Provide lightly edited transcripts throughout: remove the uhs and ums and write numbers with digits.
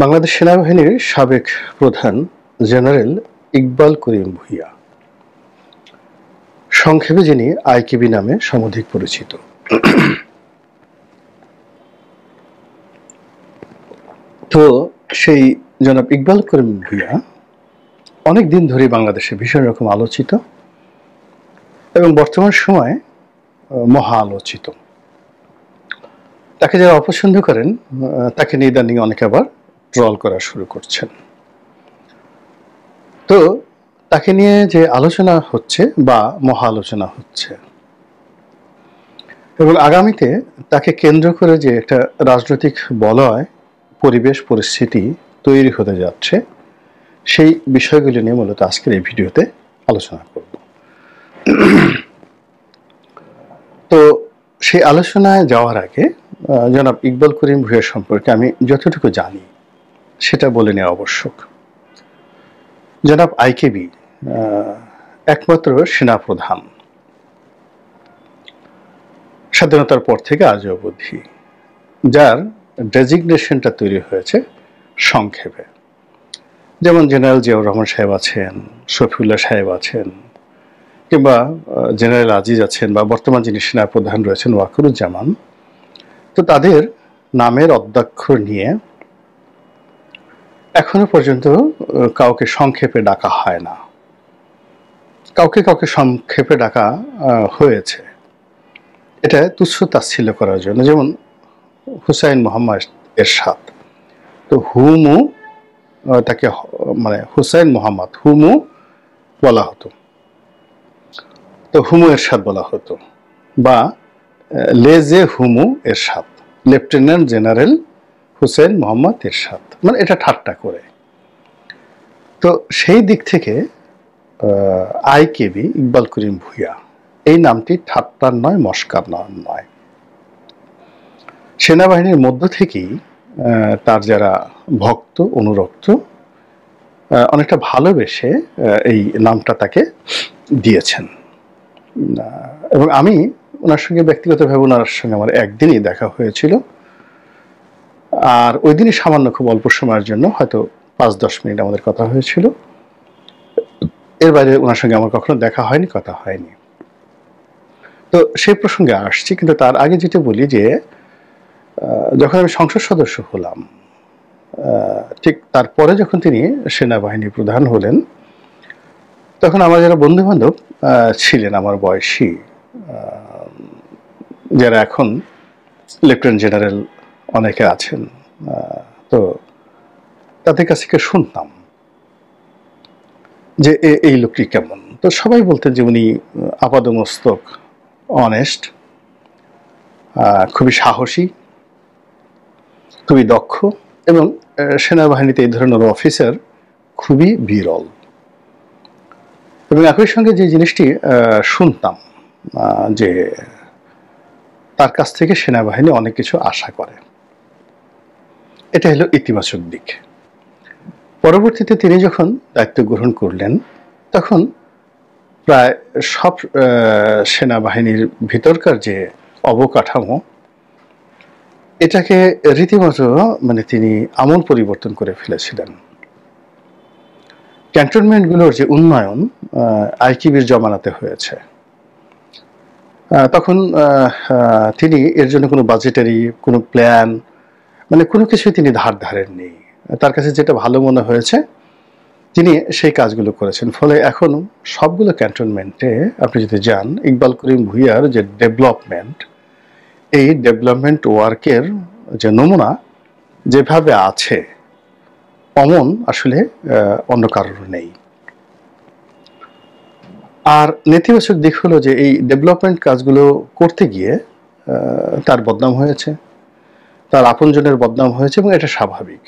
বাংলাদেশ সেনাবাহিনীর সাবেক প্রধান জেনারেল ইকবাল করিম ভূঁইয়া, সংক্ষেপে যিনি আইকেবি নামে সমধিক পরিচিত। তো সেই জনাব ইকবাল করিম ভূঁইয়া অনেক দিন ধরে বাংলাদেশে ভীষণ রকম আলোচিত এবং বর্তমান সময়ে মহা আলোচিত। তাকে যারা অপছন্দ করেন তাকে নিয়ে ইদানিং অনেকে আবার ট্রল করা শুরু করছেন। তো তাকে নিয়ে যে আলোচনা হচ্ছে বা মহা আলোচনা হচ্ছে এবং আগামীতে তাকে কেন্দ্র করে যে একটা রাজনৈতিক বলয় পরিবেশ পরিস্থিতি তৈরি হতে যাচ্ছে, সেই বিষয়গুলি নিয়ে মূলত আজকের এই ভিডিওতে আলোচনা করব। তো সেই আলোচনায় যাওয়ার আগে জনাব ইকবাল করিম ভূঁইয়া সম্পর্কে আমি যতটুকু জানি সেটা বলে নেওয়া আবশ্যক। জনাব আইকেবি একমাত্র সেনাপ্রধান স্বাধীনতার পর থেকে আজ অবধি যার ডেজিগনেশনটা তৈরি হয়েছে সংক্ষেপে। যেমন জেনারেল জিয়াউর রহমান সাহেব আছেন, শফিউল্লাহ সাহেব আছেন, কিংবা জেনারেল আজিজ আছেন, বা বর্তমান যিনি সেনাপ্রধান রয়েছেন ওয়াকারুজ্জামান। তো তাদের নামের অদ্যাক্ষর নিয়ে এখনো পর্যন্ত কাউকে সংক্ষেপে ডাকা হয় না। কাউকে কাউকে সংক্ষেপে ডাকা হয়েছে, এটা তুচ্ছ তাচ্ছিল্য করার জন্য। যেমন হুসাইন মোহাম্মদ এরশাদ, তো হুমু তাকে মানে হুসাইন মোহাম্মদ হুমু বলা হতো, তো হুমু এরশাদ বলা হতো, বা লেজে হুমু এরশাদ, লেফটেন্যান্ট জেনারেল হুসেন মোহাম্মদ এরশাদ, মানে এটা ঠাট্টা করে। তো সেই দিক থেকে আইকেবি ইকবাল করিম ভূঁইয়া এই নামটি ঠাট্টার নয়, মস্কার নয়। সেনাবাহিনীর মধ্য থেকেই তার যারা ভক্ত অনুরক্ত অনেকটা ভালোবেসে এই নামটা তাকে দিয়েছেন। এবং আমি ওনার সঙ্গে ব্যক্তিগতভাবে ওনার সঙ্গে আমার একদিনই দেখা হয়েছিল, আর ওই দিনই সামান্য খুব অল্প সময়ের জন্য হয়তো 5-10 মিনিট আমাদের কথা হয়েছিল। এর বাইরে ওনার সঙ্গে আমার কখনো দেখা হয়নি, কথা হয়নি। তো সেই প্রসঙ্গে আসছি, কিন্তু তার আগে যেটা বলি যে যখন আমি সংসদ সদস্য হলাম, ঠিক তারপরে যখন তিনি সেনাবাহিনী প্রধান হলেন, তখন আমার যারা বন্ধু বান্ধব ছিলেন আমার বয়সী, যারা এখন লেফটেন্যান্ট জেনারেল অনেকে আছেন, তো তাদের কাছ থেকে শুনতাম যে এই লোকটি কেমন। তো সবাই বলতেন যে উনি আপাদমস্তক অনেস্ট, খুবই সাহসী, খুবই দক্ষ, এবং সেনাবাহিনীতে এই ধরনের অফিসার খুবই বিরল। এবং একই সঙ্গে যে জিনিসটি শুনতাম যে তার কাছ থেকে সেনাবাহিনী অনেক কিছু আশা করে, এটা হলো ইতিবাচক দিক। পরবর্তীতে তিনি যখন দায়িত্ব গ্রহণ করলেন, তখন প্রায় সব সেনাবাহিনীর ভিতরকার যে অবকাঠামো, এটাকে রীতিমতো মানে তিনি আমূল পরিবর্তন করে ফেলেছিলেন। ক্যান্টনমেন্টগুলোর যে উন্নয়ন আইকেবির জমানাতে হয়েছে, তখন তিনি এর জন্য কোনো বাজেটারি কোনো প্ল্যান মানে কোনো কিছুই তিনি ধার ধারেননি। তার কাছে যেটা ভালো মনে হয়েছে তিনি সেই কাজগুলো করেছেন। ফলে এখন সবগুলো ক্যান্টনমেন্টে আপনি যদি যান, ইকবাল করিম ভূঁইয়ার যে ডেভেলপমেন্ট, এই ডেভেলপমেন্ট ওয়ার্কের যে নমুনা যেভাবে আছে, অমন আসলে অন্য কারোর নেই। আর নেতিবাচক দিক হলো যে এই ডেভেলপমেন্ট কাজগুলো করতে গিয়ে তার বদনাম হয়েছে, তার আপনজনের বদনাম হয়েছে, এবং এটা স্বাভাবিক।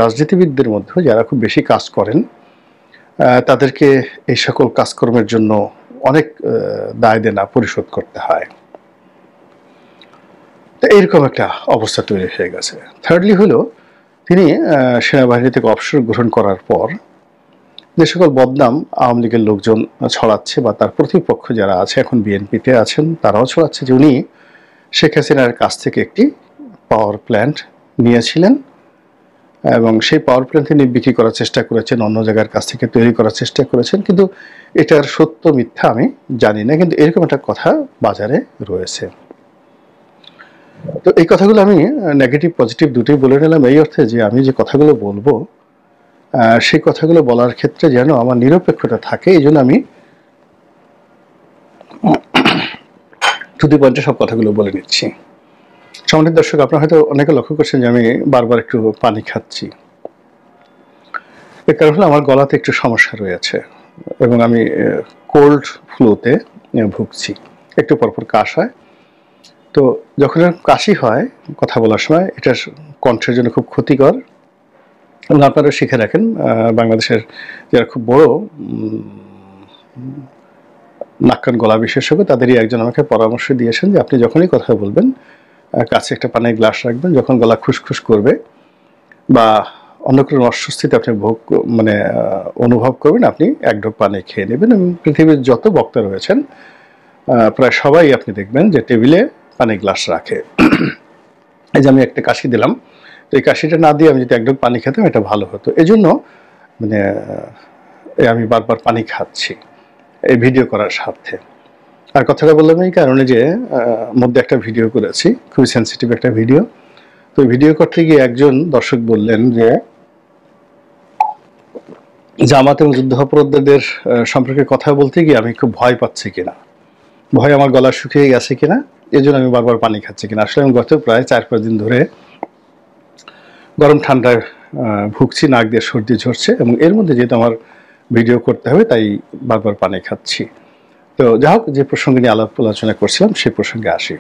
রাজনীতিবিদদের মধ্যে যারা খুব বেশি কাজ করেন তাদেরকে এই সকল কাজকর্মের জন্য অনেক দায় দেনা পরিশোধ করতে হয়। তো এইরকম একটা অবস্থা তৈরি হয়ে গেছে। থার্ডলি হলো তিনি সেনাবাহিনী থেকে অবসর গ্রহণ করার পর যে সকল বদনাম আওয়ামী লীগের লোকজন ছড়াচ্ছে, বা তার প্রতিপক্ষ যারা আছে এখন বিএনপিতে আছেন তারাও ছড়াচ্ছে, যে উনি শেখ হাসিনার কাছ থেকে একটি পাওয়ার প্ল্যান্ট নিয়েছিলেন এবং সেই পাওয়ার প্ল্যান্ট তিনি বিক্রি করার চেষ্টা করেছেন, অন্য জায়গার কাছ থেকে তৈরি করার চেষ্টা করেছেন, কিন্তু এটার সত্য মিথ্যা আমি জানি না, কিন্তু এরকম একটা কথা বাজারে রয়েছে। তো এই কথাগুলো আমি নেগেটিভ পজিটিভ দুটোই বলে নিলাম এই অর্থে যে আমি যে কথাগুলো বলবো সেই কথাগুলো বলার ক্ষেত্রে যেন আমার নিরপেক্ষতা থাকে, এই জন্য আমি টু দি পয়েন্টে সব কথাগুলো বলে নিচ্ছি। সম্মানিত দর্শক, আপনারা হয়তো অনেকে লক্ষ্য করছেন যে আমি বারবার একটু পানি খাচ্ছি। এর কারণ হলো আমার গলাতে একটু সমস্যা রয়েছে এবং আমি কোল্ড ফ্লুতে ভুগছি, একটু পরপর কাশ হয়। তো যখন কাশি হয় কথা বলার সময়, এটা কণ্ঠের জন্য খুব ক্ষতিকর। এবং আপনারা শিখে রাখেন, বাংলাদেশের যারা খুব বড় নাক কান গলা বিশেষজ্ঞ তাদেরই একজন আমাকে পরামর্শ দিয়েছেন যে আপনি যখনই কথা বলবেন কাছে একটা পানির গ্লাস রাখবেন, যখন গলা খুসখুস করবে বা অন্য কোনো অস্বস্তিতে আপনি অনুভব করবেন, আপনি এক ঢোক পানি খেয়ে নেবেন। এবং পৃথিবীর যত বক্তা রয়েছেন প্রায় সবাই আপনি দেখবেন যে টেবিলে পানির গ্লাস রাখে। এই যে আমি একটা কাশি দিলাম, তো এই কাশিটা না দিয়ে আমি যদি এক ঢোক পানি খেতাম এটা ভালো হতো। এই জন্য আমি বারবার পানি খাচ্ছি এই ভিডিও করার স্বার্থে। আর কথাটা বললাম এই কারণে যে মধ্যে একটা ভিডিও করেছি, খুবই সেন্সিটিভ একটা ভিডিও। তো ভিডিও করতে গিয়ে একজন দর্শক বললেন যে জামাত এবং যুদ্ধাপরাধীদের সম্পর্কে কথা বলতে গিয়ে আমি খুব ভয় পাচ্ছি কিনা, ভয় আমার গলা শুকিয়ে গেছে কিনা, এই জন্য আমি বারবার পানি খাচ্ছি কিনা। আসলে আমি গত প্রায় 4-5 দিন ধরে গরম ঠান্ডায় ভুগছি, নাক দিয়ে সর্দি ঝরছে এবং এর মধ্যে যেহেতু আমার ভিডিও করতে হবে তাই বারবার পানি খাচ্ছি। তো যাই হোক, যে প্রসঙ্গে নিয়ে আলাপ আলোচনা করছিলাম সেই প্রসঙ্গে আসি।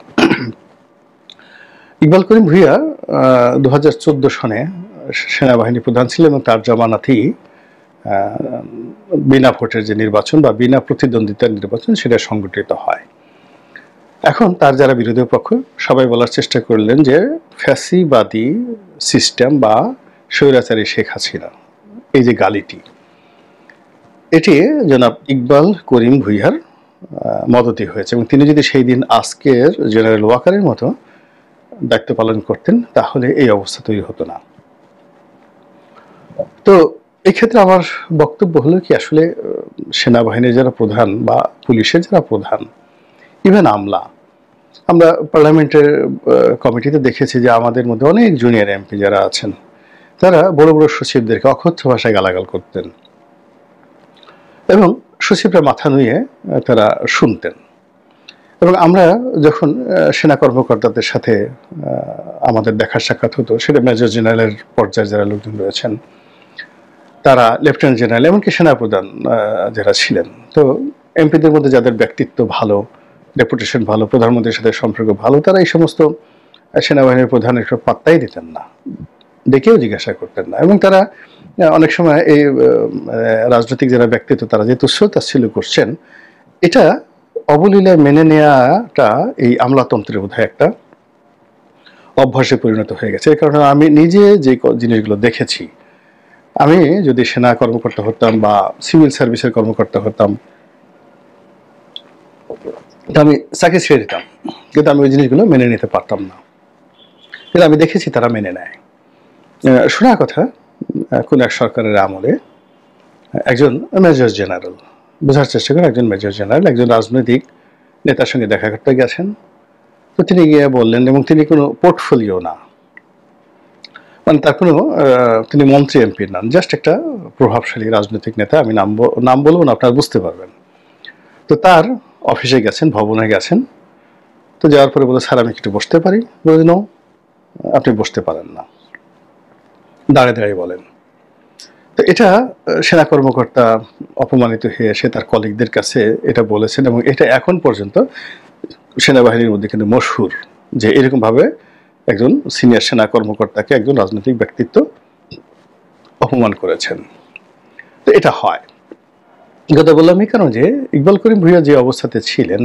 ইকবাল করিম ভূঁইয়া 2014 সনে সেনাবাহিনী প্রধান ছিলেন এবং তার জামানাতেই বিনা ভোটের যে নির্বাচন বা বিনা প্রতিদ্বন্দ্বিতার নির্বাচন সেটা সংগঠিত হয়। এখন তার যারা বিরোধী পক্ষ সবাই বলার চেষ্টা করলেন যে ফ্যাসিবাদী সিস্টেম বা স্বৈরাচারী শেখ হাসিনা, এই যে গালিটি, এটি জনাব ইকবাল করিম ভূঁইয়ার মদতি হয়েছে এবং তিনি যদি সেই দিন আজকের জেনারেল ওয়াকারের মতো দায়িত্ব পালন করতেন তাহলে এই অবস্থা তৈরি হতো না। তো এই ক্ষেত্রে আমার বক্তব্য হলো কি, আসলে সেনাবাহিনীর যারা প্রধান বা পুলিশের যারা প্রধান, ইভেন আমরা পার্লামেন্টের কমিটিতে দেখেছি যে আমাদের মধ্যে অনেক জুনিয়র এমপি যারা আছেন তারা বড় বড় সচিবদেরকে অকথ্য ভাষায় গালাগাল করতেন এবং সচিবরা মাথা নুয়ে তারা শুনতেন। এবং আমরা যখন সেনা কর্মকর্তাদের সাথে আমাদের দেখা সাক্ষাৎ হতো, সেটা মেজর জেনারেলের পর্যায়ে যারা লোকজন রয়েছেন, তারা লেফটেন্যান্ট জেনারেল, এমনকি সেনাপ্রধান যারা ছিলেন, তো এমপিদের মধ্যে যাদের ব্যক্তিত্ব ভালো, রেপুটেশন ভালো, প্রধানমন্ত্রীর সাথে সম্পর্ক ভালো, তারা এই সমস্ত সেনাবাহিনীর প্রধানের একটু পাত্তাই দিতেন না, ডেকেও জিজ্ঞাসা করতেন না। এবং তারা অনেক সময় এই রাজনৈতিক যারা ব্যক্তিত্ব তারা যে তুচ্ছ-তাচ্ছিল্য করছেন, এটা অবলীলায় মেনে নেওয়াটা এই আমলাতন্ত্রের বোধহয় একটা অভ্যাসে পরিণত হয়ে গেছে। এই কারণে আমি নিজে যে জিনিসগুলো দেখেছি, আমি যদি সেনা কর্মকর্তা হতাম বা সিভিল সার্ভিসের কর্মকর্তা হতাম, আমি চাকরি ছেড়ে দিতাম, কিন্তু আমি ওই জিনিসগুলো মেনে নিতে পারতাম না। কিন্তু আমি দেখেছি তারা মেনে নেয়। শোনা কথা, কোন এক সরকারের আমলে একজন মেজর জেনারেল, বোঝার চেষ্টা করেন, একজন মেজর জেনারেল একজন রাজনৈতিক নেতার সঙ্গে দেখা করতে গেছেন। তো তিনি গিয়ে বললেন, এবং তিনি কোনো পোর্টফোলিও না, মানে তার কোনো তিনি মন্ত্রী এমপি নন, জাস্ট একটা প্রভাবশালী রাজনৈতিক নেতা। আমি নাম বলবো না, আপনারা বুঝতে পারবেন। তো তার অফিসে গেছেন, ভবনে গেছেন। তো যাওয়ার পরে বলে, স্যার আমি একটু বসতে পারি? বলে, নো, আপনি বসতে পারেন না, দাঁড়িয়ে দাঁড়িয়ে বলেন। তো এটা সেনা কর্মকর্তা অপমানিত হয়ে এসে তার কলিগদের কাছে এটা বলেছেন এবং এটা এখন পর্যন্ত সেনাবাহিনীর মধ্যে কিন্তু মশহুর যে এরকমভাবে একজন সিনিয়র সেনা কর্মকর্তাকে একজন রাজনৈতিক ব্যক্তিত্ব অপমান করেছেন। তো এটা হয়। কথা বললাম এই কারণে যে ইকবাল করিম ভূঁইয়া যে অবস্থাতে ছিলেন,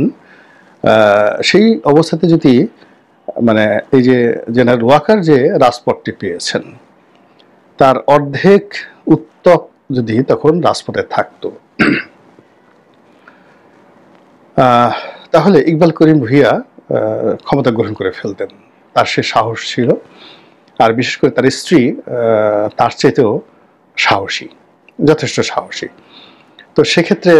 সেই অবস্থাতে যদি এই যে জেনারেল ওয়াকার যে রাজপথটি পেয়েছেন, তার অর্ধেক উত্তপ যদি তখন রাজপথে থাকতো, তাহলে ইকবাল করিম ভূঁইয়া ক্ষমতা গ্রহণ করে ফেলতেন। তার সে সাহস ছিল আর বিশেষ করে তার স্ত্রী তার চাইতেও সাহসী, যথেষ্ট সাহসী। তো সেক্ষেত্রে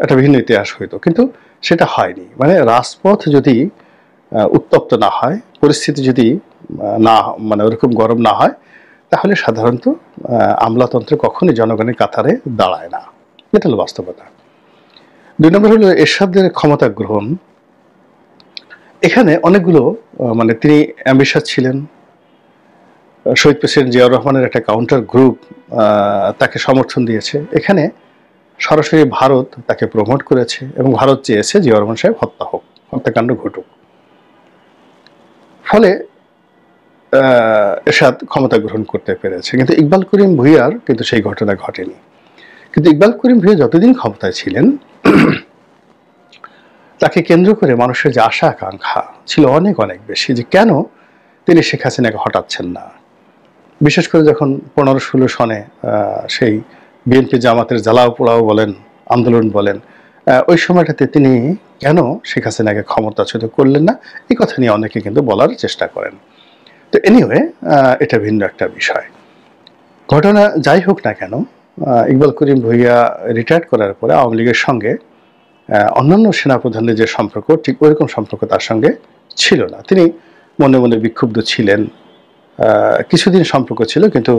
একটা ভিন্ন ইতিহাস হইতো, কিন্তু সেটা হয়নি। মানে রাজপথ যদি উত্তপ্ত না হয়, পরিস্থিতি যদি না মানে ওরকম গরম না হয়, তাহলে সাধারণত আমলাতন্ত্র কখনোই জনগণের কাতারে দাঁড়ায় না। এটা হলো বাস্তবতা। ২ নম্বর হলো এরশাদের ক্ষমতা গ্রহণ। এখানে অনেকগুলো মানে তিনি অ্যাম্বিশাস ছিলেন। শহীদ প্রেসিডেন্ট জিয়াউর রহমানের একটা কাউন্টার গ্রুপ তাকে সমর্থন দিয়েছে। এখানে সরাসরি ভারত তাকে প্রমোট করেছে এবং ভারত চেয়েছে জিয়াউর রহমান সাহেব হত্যা হোক, হত্যাকাণ্ড ঘটুক। ফলে এরশাদ ক্ষমতা গ্রহণ করতে পেরেছে। কিন্তু ইকবাল করিম ভূঁইয়ার কিন্তু সেই ঘটনা ঘটেনি। কিন্তু ইকবাল করিম ভূঁইয়া যতদিন ক্ষমতায় ছিলেন, তাকে কেন্দ্র করে মানুষের যে আশা আকাঙ্ক্ষা ছিল অনেক অনেক বেশি, যে কেন তিনি শেখ হাসিনাকে হটাচ্ছেন না। বিশেষ করে যখন 15-16 সনে সেই বিএনপি জামাতের জ্বালাও পোড়াও বলেন, আন্দোলন বলেন, ওই সময়টাতে তিনি কেন শেখ হাসিনাকে ক্ষমতাচ্যুত করলেন না, এই কথা নিয়ে অনেকে কিন্তু বলার চেষ্টা করেন। তো এনিওয়ে, এটা ভিন্ন একটা বিষয়। ঘটনা যাই হোক না কেন, ইকবাল করিম ভূঁইয়া রিটায়ার্ড করার পরে আওয়ামী লীগের সঙ্গে অন্যান্য সেনাপ্রধানের যে সম্পর্ক, ঠিক ওইরকম সম্পর্ক তার সঙ্গে ছিল না। তিনি মনে মনে বিক্ষুব্ধ ছিলেন। কিছুদিন সম্পর্ক ছিল, কিন্তু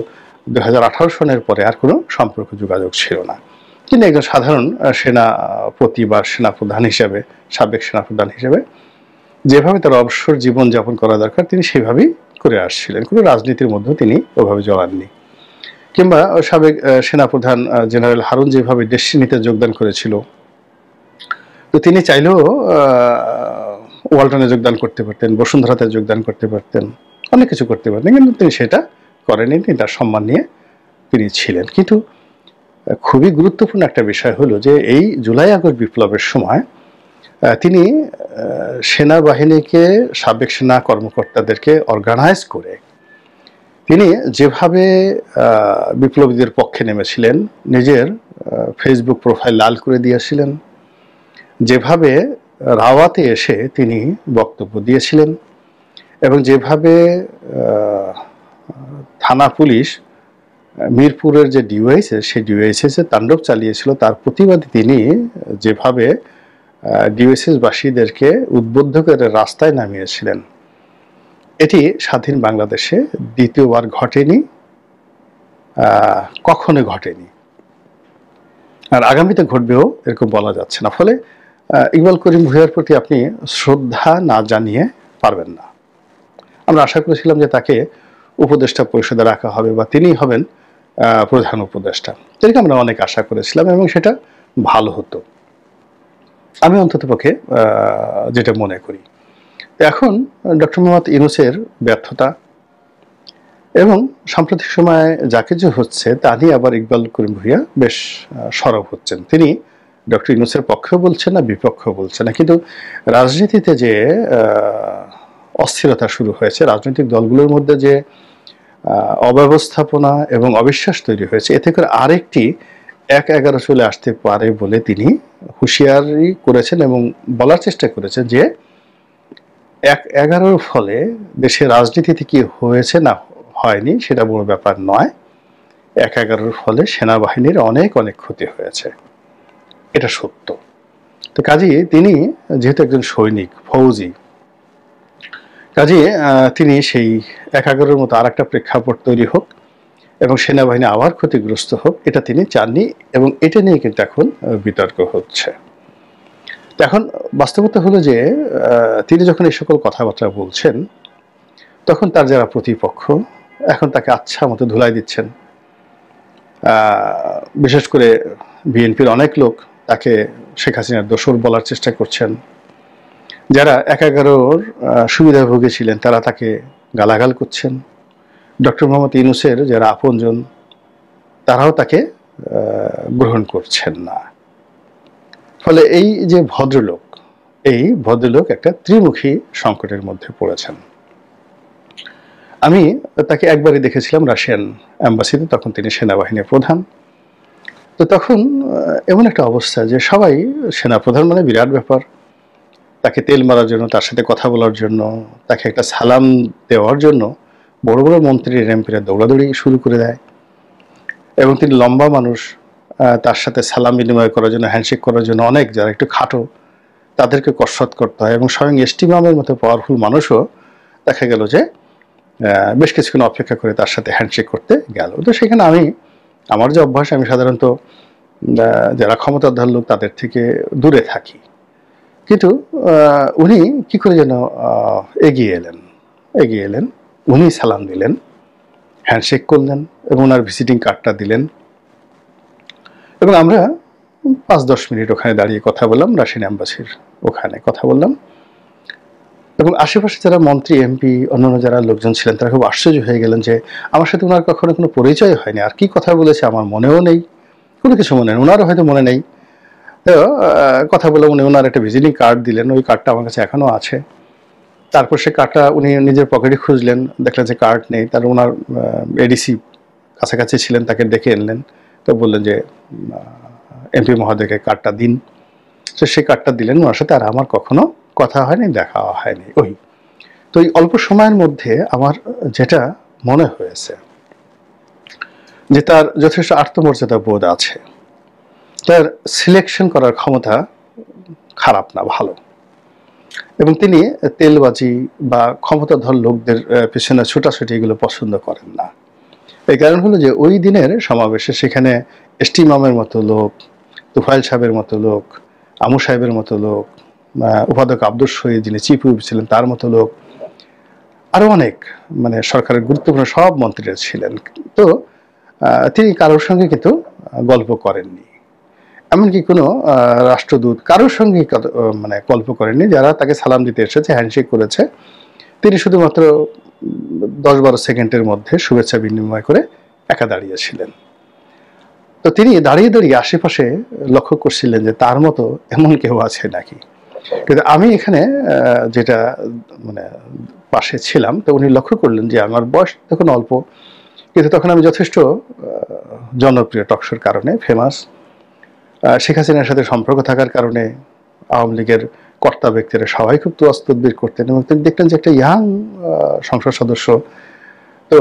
2018 সনের পরে আর কোনো সম্পর্ক যোগাযোগ ছিল না। তিনি একজন সাধারণ সেনাপতি বা সেনাপ্রধান হিসেবে, সাবেক সেনাপ্রধান হিসেবে যেভাবে তার অবসর জীবন যাপন করা দরকার তিনি সেভাবেই করে আসছিলেন। কোনো রাজনীতির মধ্যেও তিনি ওভাবে জড়াননি। কিংবা সাবেক সেনাপ্রধান জেনারেল হারুন যেভাবে ডেস্টিনিতে যোগদান করেছিল, তো তিনি চাইলেও ওয়ালটনে যোগদান করতে পারতেন, বসুন্ধরাতে যোগদান করতে পারতেন, অনেক কিছু করতে পারতেন, কিন্তু তিনি সেটা করেননি। তিনি তার সম্মান নিয়ে তিনি ছিলেন। কিন্তু খুবই গুরুত্বপূর্ণ একটা বিষয় হলো যে এই জুলাই আগস্ট বিপ্লবের সময় তিনি সেনাবাহিনীকে, সাবেক সেনা কর্মকর্তাদেরকে অর্গানাইজ করে তিনি যেভাবে বিপ্লবীদের পক্ষে নেমেছিলেন, নিজের ফেসবুক প্রোফাইল লাল করে দিয়েছিলেন, যেভাবে রাওয়াতে এসে তিনি বক্তব্য দিয়েছিলেন, এবং যেভাবে থানা পুলিশ মিরপুরের যে ডিওয়াইসেস, সেই ডিওয়াইসেসে তাণ্ডব চালিয়েছিল, তার প্রতিবাদে তিনি যেভাবে ডিওয়াইসেসবাসীদেরকে উদ্বুদ্ধ করে রাস্তায় নামিয়েছিলেন, এটি স্বাধীন বাংলাদেশে দ্বিতীয়বার ঘটেনি, কখনো ঘটেনি, আর আগামীতে ঘটবেও এরকম বলা যাচ্ছে না। ফলে ইকবাল করিম ভূঁইয়ার প্রতি আপনি শ্রদ্ধা না জানিয়ে পারবেন না। আমরা আশা করেছিলাম যে তাকে উপদেষ্টা পরিষদে রাখা হবে বা তিনি হবেন প্রধান উপদেষ্টা, এটাকে আমরা অনেক আশা করেছিলাম এবং সেটা ভালো হতো, আমি অন্ততপক্ষে যেটা মনে করি। এখন ডক্টর মোহাম্মদ ইউনূসের ব্যর্থতা এবং সাম্প্রতিক সময়ে যা কিছু হচ্ছে তা নিয়ে আবার ইকবাল করিম ভূঁইয়া বেশ সরব হচ্ছেন। তিনি ডক্টর ইউনূসের পক্ষেও বলছেন না, বিপক্ষেও বলছেন না, কিন্তু রাজনীতিতে যে অস্থিরতা শুরু হয়েছে, রাজনৈতিক দলগুলোর মধ্যে যে অব্যবস্থাপনা এবং অবিশ্বাস তৈরি হয়েছে, এতে করে আরেকটি 1-11 চলে আসতে পারে বলে তিনি হুঁশিয়ারি করেছেন এবং বলার চেষ্টা করেছেন যে 1-11 ফলে দেশের রাজনীতিতে কি হয়েছে না হয়নি সেটা বড় ব্যাপার নয়, 1-11 ফলে সেনাবাহিনীর অনেক অনেক ক্ষতি হয়েছে, এটা সত্য। তো কাজেই তিনি যেহেতু একজন সৈনিক, ফৌজি, কাজে তিনি সেই 1-11 মতো আর একটা প্রেক্ষাপট তৈরি হোক এবং সেনাবাহিনী আবার ক্ষতিগ্রস্ত হোক, এটা তিনি চাননি এবং এটা নিয়ে কিন্তু এখন বিতর্ক হচ্ছে। এখন বাস্তবতা হলো যে তিনি যখন এই সকল কথাবার্তা বলছেন, তখন তার যারা প্রতিপক্ষ এখন তাকে আচ্ছা মতো ধুলাই দিচ্ছেন। বিশেষ করে বিএনপির অনেক লোক তাকে শেখ হাসিনার দোসর বলার চেষ্টা করছেন। যারা 1-11 সুবিধাভোগী ছিলেন তারা তাকে গালাগাল করছেন। ডক্টর মোহাম্মদ ইউনূসের যারা আপনজন তারাও তাকে গ্রহণ করছেন না। ফলে এই যে ভদ্রলোক, এই ভদ্রলোক একটা ত্রিমুখী সংকটের মধ্যে পড়েছেন। আমি তাকে একবারই দেখেছিলাম রাশিয়ান অ্যাম্বাসিতে, তখন তিনি সেনাবাহিনীর প্রধান। তো তখন এমন একটা অবস্থা যে সবাই, সেনাপ্রধান মানে বিরাট ব্যাপার, তাকে তেল মারার জন্য, তার সাথে কথা বলার জন্য, তাকে একটা সালাম দেওয়ার জন্য বড় বড় মন্ত্রীর এমপিরা দৌড়াদৌড়ি শুরু করে দেয় এবং তিনি লম্বা মানুষ, তার সাথে সালাম বিনিময় করার জন্য, হ্যান্ডশেক করার জন্য অনেক যারা একটু খাটো তাদেরকে কসরত করতে হয় এবং স্বয়ং এসটি ইমামের মতো পাওয়ারফুল মানুষও দেখা গেল যে বেশ কিছুক্ষণ অপেক্ষা করে তার সাথে হ্যান্ডশেক করতে গেল। তো সেখানে আমার যে অভ্যাস, আমি সাধারণত যারা ক্ষমতাধর লোক তাদের থেকে দূরে থাকি, কিন্তু উনি কি করে যেন এগিয়ে এলেন, উনি সালাম দিলেন, হ্যান্ডশেক করলেন এবং ওনার ভিজিটিং কার্ডটা দিলেন এবং আমরা 5-10 মিনিট ওখানে দাঁড়িয়ে কথা বললাম, রাশিয়ান অ্যাম্বাসির ওখানে কথা বললাম এবং আশেপাশে যারা মন্ত্রী, এমপি, অন্যান্য যারা লোকজন ছিলেন তারা খুব আশ্চর্য হয়ে গেলেন যে আমার সাথে ওনার কখনো কোনো পরিচয় হয়নি, আর কি কথা বলেছে আমার মনেও নেই, কোনো কিছু মনে নেই, ওনারও হয়তো মনে নেই। তো কথা বলে উনি ওনার একটা ভিজিটিং কার্ড দিলেন, ওই কার্ডটা আমার কাছে এখনও আছে। তারপর সে কার্ডটা উনি নিজের পকেটে খুঁজলেন, দেখলেন যে কার্ড নেই। তার ওনার এডিসি কাছাকাছি ছিলেন, তাকে ডেকে আনলেন, তো বললেন যে এমপি মহোদয়কে কার্ডটা দিন। তো সেই কার্ডটা দিলেন, ওনার সাথে আর আমার কখনো কথা হয়নি, দেখা হয়নি। তো এই অল্প সময়ের মধ্যে আমার যেটা মনে হয়েছে যে তার যথেষ্ট আত্মমর্যাদা বোধ আছে, তার সিলেকশন করার ক্ষমতা খারাপ না, ভালো, এবং তিনি তেলবাজি বা ক্ষমতাধর লোকদের পেছনে ছোটাছুটি এগুলো পছন্দ করেন না। এই কারণ হলো যে ওই দিনের সমাবেশে সেখানে এসটি ইমামের মতো লোক, তুফাইল সাহেবের মতো লোক, আমু সাহেবের মতো লোক, উপাধ্যক্ষ আব্দুল শহীদ যিনি চিফ হুইপ ছিলেন তার মতো লোক, আরো অনেক সরকারের গুরুত্বপূর্ণ সব মন্ত্রীরা ছিলেন। তো তিনি কারোর সঙ্গে কিন্তু গল্প করেননি, এমনকি কোনো রাষ্ট্রদূত কারোর সঙ্গে গল্প করেননি। যারা তাকে সালাম দিতে এসেছে, হ্যান্ডশেক করেছে, তিনি শুধুমাত্র 10-12 সেকেন্ডের মধ্যে শুভেচ্ছা বিনিময় করে একা দাঁড়িয়েছিলেন। তো তিনি দাঁড়িয়ে দাঁড়িয়ে আশেপাশে লক্ষ্য করছিলেন যে তার মতো এমন কেউ আছে নাকি। কিন্তু আমি এখানে যেটা পাশে ছিলাম, তো উনি লক্ষ্য করলেন যে আমার বয়স তখন অল্প, কিন্তু তখন আমি যথেষ্ট জনপ্রিয়, টকশোর কারণে ফেমাস, শেখ হাসিনার সাথে সম্পর্ক থাকার কারণে আওয়ামী লীগের কর্তা ব্যক্তিরা সবাই খুব তোয়াজ তদবির করতেন এবং তিনি দেখলেন যে একটা ইয়াং সংসদ সদস্য, তো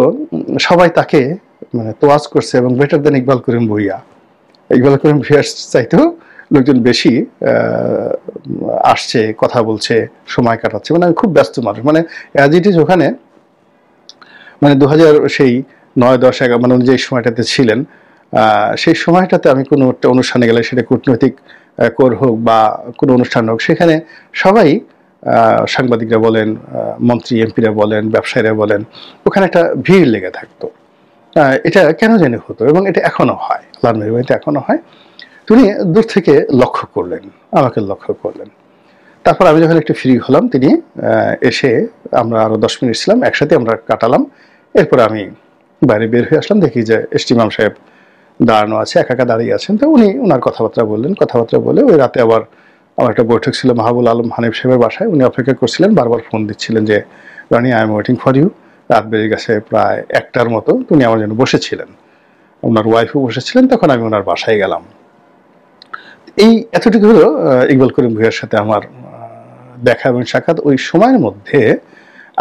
সবাই তাকে তোয়াজ করছে এবং বেটার দেন ইকবাল করিম ভূঁইয়া। ইকবাল করিম ভূঁইয়ার চাইতেও লোকজন বেশি আসছে, কথা বলছে, সময় কাটাচ্ছে। আমি খুব ব্যস্ত মানুষ, অ্যাজ ইট ইজ ওখানে 2000 সেই 9-10-11 উনি যে সময়টাতে ছিলেন, সেই সময়টাতে আমি কোনো একটা অনুষ্ঠানে গেলে, সেটা কূটনৈতিক কোর হোক বা কোনো অনুষ্ঠান হোক, সেখানে সবাই সাংবাদিকরা বলেন, মন্ত্রী এমপিরা বলেন, ব্যবসায়ীরা বলেন, ওখানে একটা ভিড় লেগে থাকতো। এটা কেন জানি হতো এবং এটা এখনো হয়, আল্লাহর মেহরবানিতে এখনো হয়। তিনি দূর থেকে লক্ষ্য করলেন, আমাকে লক্ষ্য করলেন। তারপর আমি যখন একটু ফ্রি হলাম, তিনি এসে, আমরা আরো 10 মিনিট ছিলাম একসাথে, আমরা কাটালাম। এরপর আমি বাইরে বের হয়ে আসলাম, দেখি যে এসটি ইমাম সাহেব দাঁড়ানো আছে, একা একা দাঁড়িয়ে আছেন। তো উনি ওনার কথাবার্তা বলে ওই রাতে আবার আমার একটা বৈঠক ছিল মাহবুল আলম হানিফ সাহেবের বাসায়। উনি অপেক্ষা করছিলেন, বারবার ফোন দিচ্ছিলেন যে Rani I am waiting for you. রাত বেড়ে গেছে প্রায় 1টার মতো, উনি আমার জন্য বসেছিলেন, ওনার ওয়াইফও বসেছিলেন। তখন আমি ওনার বাসায় গেলাম। এই এতটুকু হলো ইকবাল করিম ভূঁইয়ার সাথে আমার দেখা এবং সাক্ষাৎ। ওই সময়ের মধ্যে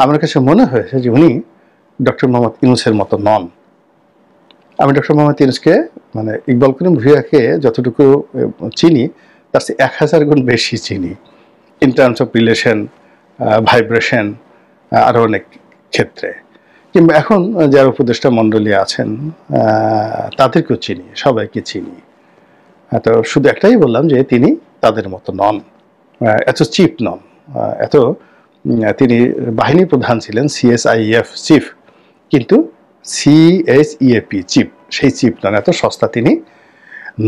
আমার কাছে মনে হয়েছে যে উনি ডক্টর মোহাম্মদ ইউনূসের মতো নন। আমি ডক্টর মোহাম্মদ ইউনূসকে ইকবাল করিম ভূঁইয়াকে যতটুকু চিনি তার চেয়ে 1000 গুণ বেশি চিনি, in terms of relation, vibration, আরও অনেক ক্ষেত্রে। কিংবা এখন যারা উপদেষ্টা মণ্ডলী আছেন তাদেরকেও চিনি, সবাইকে চিনি। তো শুধু একটাই বললাম যে তিনি তাদের মতো নন, এত চিপ নন, তিনি বাহিনী প্রধান ছিলেন, CSIF চিফ, কিন্তু CHEAP চিফ, সেই চিফ নন, এত সস্তা তিনি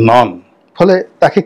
নন। ফলে তাকে